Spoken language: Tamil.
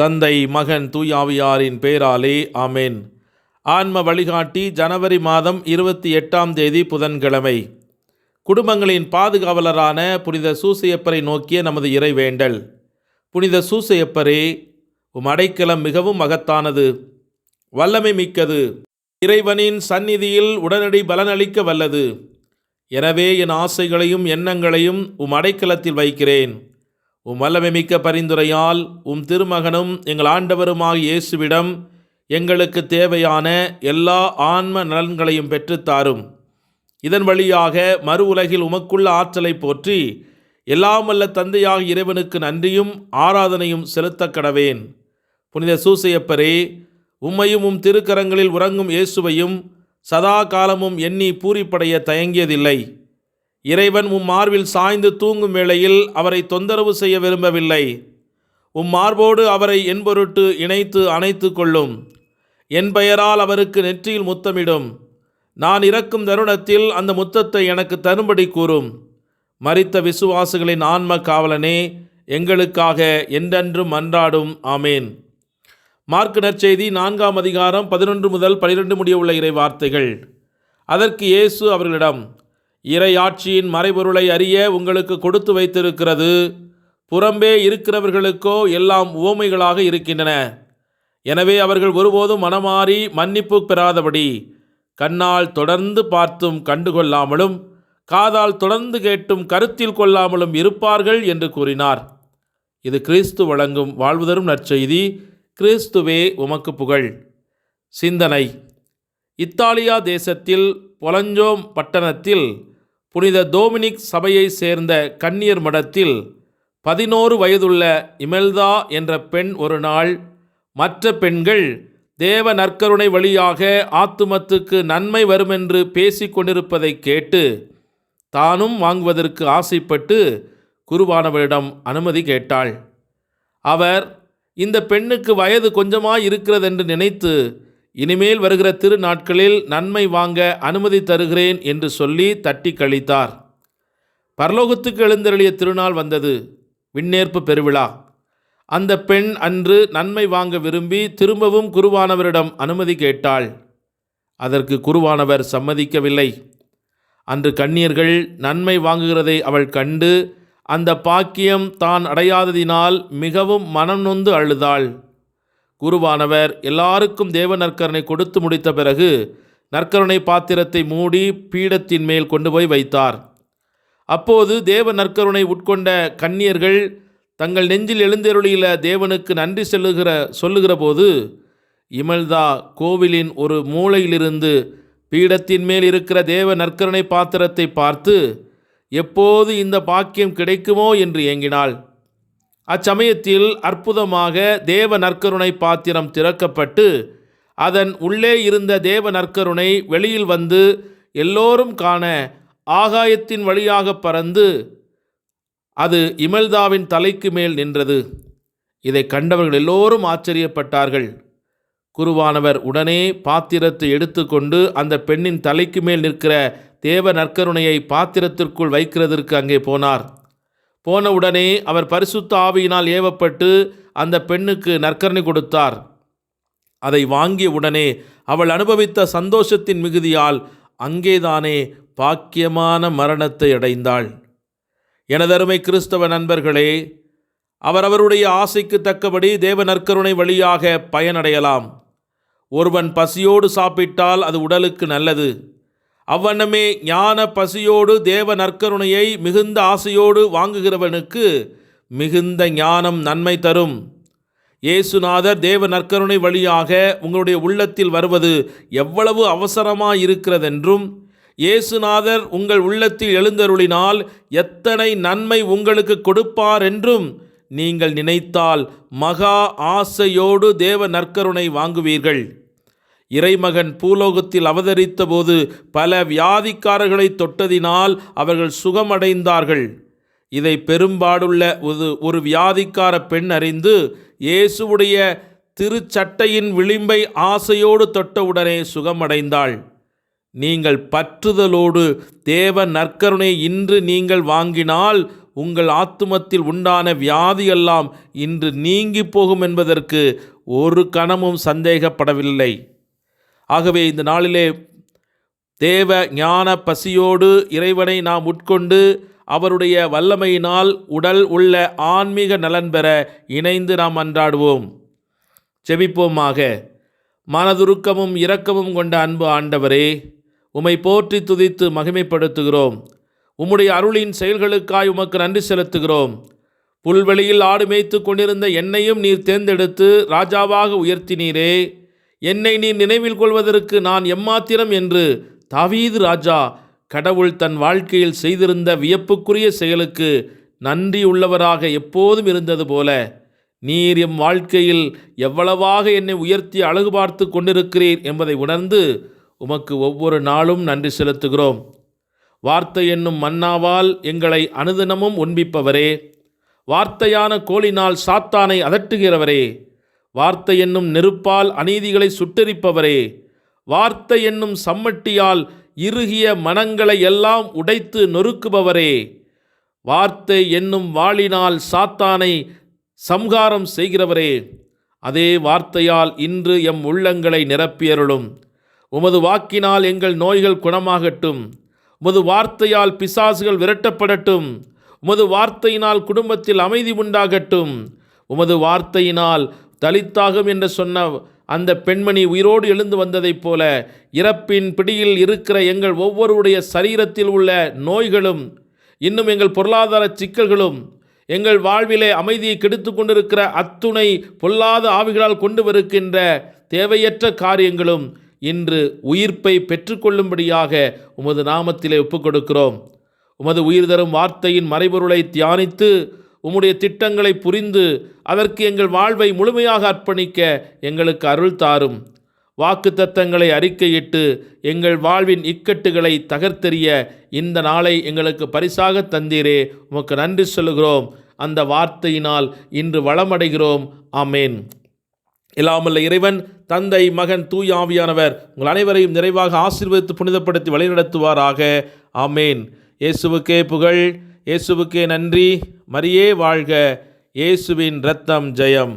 தந்தை, மகன், தூயாவியாரின் பெயராலே ஆமேன். ஆன்ம வழிகாட்டி ஜனவரி மாதம் 28ஆம் தேதி புதன்கிழமை. குடும்பங்களின் பாதுகாவலரான புனித சூசையப்பரை நோக்கிய நமது இறைவேண்டல். புனித சூசையப்பரே, உம் அடைக்கலம் மிகவும் மகத்தானது, வல்லமை மிக்கது, இறைவனின் சந்நிதியில் உடனடி பலனளிக்க வல்லது. எனவே என் ஆசைகளையும் எண்ணங்களையும் உம் அடைக்கலத்தில் வைக்கிறேன். உம் வல்லமை மிக்க பரிந்துரையால் உம் திருமகனும் எங்கள் ஆண்டவருமாகிய இயேசுவிடம் எங்களுக்கு தேவையான எல்லா ஆன்ம நலன்களையும் பெற்றுத்தாரும். இதன் வழியாக மறு உலகில் உமக்குள்ள ஆற்றலை போற்றி எல்லாம் வல்ல தந்தையாக இறைவனுக்கு நன்றியும் ஆராதனையும் செலுத்தக் கடவேன். புனித சூசையப்பரே, உம்மையும் உம் திருக்கரங்களில் உறங்கும் இயேசுவையும் சதா காலமும் எண்ணி பூரிப்படைய தயங்கியதில்லை. இறைவன் உம் மார்பில் சாய்ந்து தூங்கும் வேளையில் அவரை தொந்தரவு செய்ய விரும்பவில்லை. உம் மார்போடு அவரை என் பொருட்டு இணைத்து அணைத்து கொள்ளும். என் பெயரால் அவருக்கு நெற்றியில் முத்தமிடும். நான் இறக்கும் தருணத்தில் அந்த முத்தத்தை எனக்கு தரும்படி கூறும். மரித்த விசுவாசிகளின் ஆன்ம காவலனே, எங்களுக்காக என்றென்றும் மன்றாடும். ஆமேன். மார்க்கு நற்செய்தி 4ஆம் அதிகாரம் 11 முதல் 12 முடிய உள்ள இறை வார்த்தைகள். அதற்கு இயேசு அவர்களிடம், இறையாட்சியின் மறைபொருளை அறிய உங்களுக்கு கொடுத்து வைத்திருக்கிறது. புறம்பே இருக்கிறவர்களுக்கோ எல்லாம் உவமைகளாக இருக்கின்றன. எனவே அவர்கள் ஒருபோதும் மனமாறி மன்னிப்பு பெறாதபடி கண்ணால் தொடர்ந்து பார்த்தும் கண்டுகொள்ளாமலும் காதால் தொடர்ந்து கேட்டும் கருத்தில் கொள்ளாமலும் இருப்பார்கள் என்று கூறினார். இது கிறிஸ்து வழங்கும் வாழ்வு தரும் நற்செய்தி. கிறிஸ்துவே உமக்கு புகழ். சிந்தனை. இத்தாலியா தேசத்தில் பொலஞ்சோம் பட்டணத்தில் புனித டோமினிக் சபையை சேர்ந்த கன்னியர் மடத்தில் 11 வயதுள்ள இமெல்தா என்ற பெண் ஒரு நாள் மற்ற பெண்கள் தேவ நற்கருணை வழியாக ஆத்துமத்துக்கு நன்மை வருமென்று பேசிக் கொண்டிருப்பதை கேட்டு தானும் வாங்குவதற்கு ஆசைப்பட்டு குருவானவரிடம் அனுமதி கேட்டாள். அவர் இந்த பெண்ணுக்கு வயது கொஞ்சமாய் இருக்கிறதென்று நினைத்து இனிமேல் வருகிற திருநாட்களில் நன்மை வாங்க அனுமதி தருகிறேன் என்று சொல்லி தட்டி கழித்தார். பரலோகத்துக்கு எழுந்தருளிய திருநாள் வந்தது, விண்ணேற்பு பெருவிழா. அந்த பெண் அன்று நன்மை வாங்க விரும்பி திரும்பவும் குருவானவரிடம் அனுமதி கேட்டாள். அதற்கு குருவானவர் சம்மதிக்கவில்லை. அன்று கன்னியர்கள் நன்மை வாங்குகிறதை அவள் கண்டு அந்த பாக்கியம் தான் அடையாததினால் மிகவும் மனம் நொந்து அழுதாள். குருவானவர் எல்லாருக்கும் தேவ நற்கருணை கொடுத்து முடித்த பிறகு நற்கருணை பாத்திரத்தை மூடி பீடத்தின் மேல் கொண்டு போய் வைத்தார். அப்போது தேவ நற்கருணை உட்கொண்ட கன்னியர்கள் தங்கள் நெஞ்சில் எழுந்தருளியுள்ள தேவனுக்கு நன்றி சொல்லுகிற போது இமெல்தா கோவிலின் ஒரு மூலையிலிருந்து பீடத்தின் மேல் இருக்கிற தேவ நற்கருணை பாத்திரத்தை பார்த்து எப்போது இந்த பாக்கியம் கிடைக்குமோ என்று ஏங்கினாள். அச்சமயத்தில் அற்புதமாக தேவ நற்கருணை பாத்திரம் திறக்கப்பட்டு அதன் உள்ளே இருந்த தேவ நற்கருணை வெளியில் வந்து எல்லோரும் காண ஆகாயத்தின் வழியாக பறந்து அது இமெல்தாவின் தலைக்கு மேல் நின்றது. இதை கண்டவர்கள் எல்லோரும் ஆச்சரியப்பட்டார்கள். குருவானவர் உடனே பாத்திரத்தை எடுத்துக்கொண்டு அந்த பெண்ணின் தலைக்கு மேல் நிற்கிற தேவ நற்கருணையை பாத்திரத்திற்குள் வைக்கிறதற்கு அங்கே போனார். போனவுடனே அவர் பரிசுத்த ஆவியினால் ஏவப்பட்டு அந்த பெண்ணுக்கு நற்கருணை கொடுத்தார். அதை வாங்கிய உடனே அவள் அனுபவித்த சந்தோஷத்தின் மிகுதியால் அங்கேதானே பாக்கியமான மரணத்தை அடைந்தாள். எனதருமை கிறிஸ்தவ நண்பர்களே, அவரவருடைய ஆசைக்கு தக்கபடி தேவ நற்கருணை வழியாக பயனடையலாம். ஒருவன் பசியோடு சாப்பிட்டால் அது உடலுக்கு நல்லது. அவ்வண்ணமே ஞான பசியோடு தேவ நற்கருணையை மிகுந்த ஆசையோடு வாங்குகிறவனுக்கு மிகுந்த ஞானம் நன்மை தரும். இயேசுநாதர் தேவ நற்கருணை வழியாக உங்களுடைய உள்ளத்தில் வருவது எவ்வளவு அவசரமாயிருக்கிறதென்றும் இயேசுநாதர் உங்கள் உள்ளத்தில் எழுந்தருளினால் எத்தனை நன்மை உங்களுக்கு கொடுப்பார் என்றும் நீங்கள் நினைத்தால் மகா ஆசையோடு தேவ நற்கருணை வாங்குவீர்கள். இறைமகன் பூலோகத்தில் அவதரித்த போது பல வியாதிக்காரர்களை தொட்டதினால் அவர்கள் சுகமடைந்தார்கள். இதை பெரும்பாடுள்ள ஒரு வியாதிக்கார பெண் அறிந்து இயேசுவுடைய திருச்சட்டையின் விளிம்பை ஆசையோடு தொட்டவுடனே சுகமடைந்தாள். நீங்கள் பற்றுதலோடு தேவ நற்கருணை இன்று நீங்கள் வாங்கினால் உங்கள் ஆத்துமத்தில் உண்டான வியாதியெல்லாம் இன்று நீங்கி போகும் என்பதற்கு ஒரு கணமும் சந்தேகப்படவில்லை. ஆகவே இந்த நாளிலே தேவ ஞான பசியோடு இறைவனை நாம் உட்கொண்டு அவருடைய வல்லமையினால் உடல் உள்ள ஆன்மீக நலன் பெற இணைந்து நாம் அன்றாடுவோம். செபிப்போமாக. மனதுருக்கமும் இரக்கமும் கொண்ட அன்பு ஆண்டவரே, உம்மை போற்றி துதித்து மகிமைப்படுத்துகிறோம். உம்முடைய அருளின் செயல்களுக்காய் உமக்கு நன்றி செலுத்துகிறோம். புல்வெளியில் ஆடு மேய்த்து கொண்டிருந்த என்னையும் நீர் தேர்ந்தெடுத்து ராஜாவாக உயர்த்தினீரே. என்னை நீர் நினைவில் கொள்வதற்கு நான் எம்மாத்திரம் என்று தாவீது ராஜா கடவுள் தன் வாழ்க்கையில் செய்திருந்த வியப்புக்குரிய செயலுக்கு நன்றியுள்ளவராக எப்போதும் இருந்தது போல நீர் எம் வாழ்க்கையில் எவ்வளவாக என்னை உயர்த்தி அழகு பார்த்து கொண்டிருக்கிறீர் என்பதை உணர்ந்து உமக்கு ஒவ்வொரு நாளும் நன்றி செலுத்துகிறோம். வார்த்தை என்னும் மன்னாவால் எங்களை அனுதினமும் உண்பிப்பவரே, வார்த்தையான கோலினால் சாத்தானை அதட்டுகிறவரே, வார்த்தை என்னும் நெருப்பால் அநீதிகளை சுட்டெரிப்பவரே, வார்த்தை என்னும் சம்மட்டியால் இறுகிய மனங்களை எல்லாம் உடைத்து நொறுக்குபவரே, வார்த்தை என்னும் வாளினால் சாத்தானை சம்ஹாரம் செய்கிறவரே, அதே வார்த்தையால் இன்று எம் உள்ளங்களை நிரப்பியருளும். உமது வாக்கினால் எங்கள் நோய்கள் குணமாகட்டும். உமது வார்த்தையால் பிசாசுகள் விரட்டப்படட்டும். உமது வார்த்தையினால் குடும்பத்தில் அமைதி உண்டாகட்டும். உமது வார்த்தையினால் தலித்தாகும் என்று சொன்ன அந்த பெண்மணி உயிரோடு எழுந்து வந்ததைப் போல இறப்பின் பிடியில் இருக்கிற எங்கள் ஒவ்வொருடைய சரீரத்தில் உள்ள நோய்களும், இன்னும் எங்கள் பொருளாதார சிக்கல்களும், எங்கள் வாழ்விலே அமைதியை கெடுத்து கொண்டிருக்கிற அத்துணை பொல்லாத ஆவிகளால் கொண்டு வருகின்ற தேவையற்ற காரியங்களும் இன்று உயிர்ப்பை பெற்றுக்கொள்ளும்படியாக உமது நாமத்திலே ஒப்புக்கொடுக்கிறோம். உமது உயிர் தரும் வார்த்தையின் மறைபொருளை தியானித்து உம்முடைய திட்டங்களை புரிந்து அதற்கு எங்கள் வாழ்வை முழுமையாக அர்ப்பணிக்க எங்களுக்கு அருள் தாரும். வாக்கு தத்தங்களை அறிக்கையிட்டு எங்கள் வாழ்வின் இக்கட்டுகளை தகர்த்தெறிய இந்த நாளை எங்களுக்கு பரிசாக தந்தீரே, உமக்கு நன்றி சொல்லுகிறோம். அந்த வார்த்தையினால் இன்று வளமடைகிறோம். ஆமேன். இல்லாமல்ல இறைவன் தந்தை, மகன், தூய ஆவியானவர் உங்கள் அனைவரையும் நிறைவாக ஆசீர்வதித்து புனிதப்படுத்தி வழிநடத்துவாராக. ஆமேன். இயேசுவுக்கே புகழ், இயேசுவுக்கே நன்றி. மரியே வாழ்க. இயேசுவின் இரத்தம் ஜெயம்.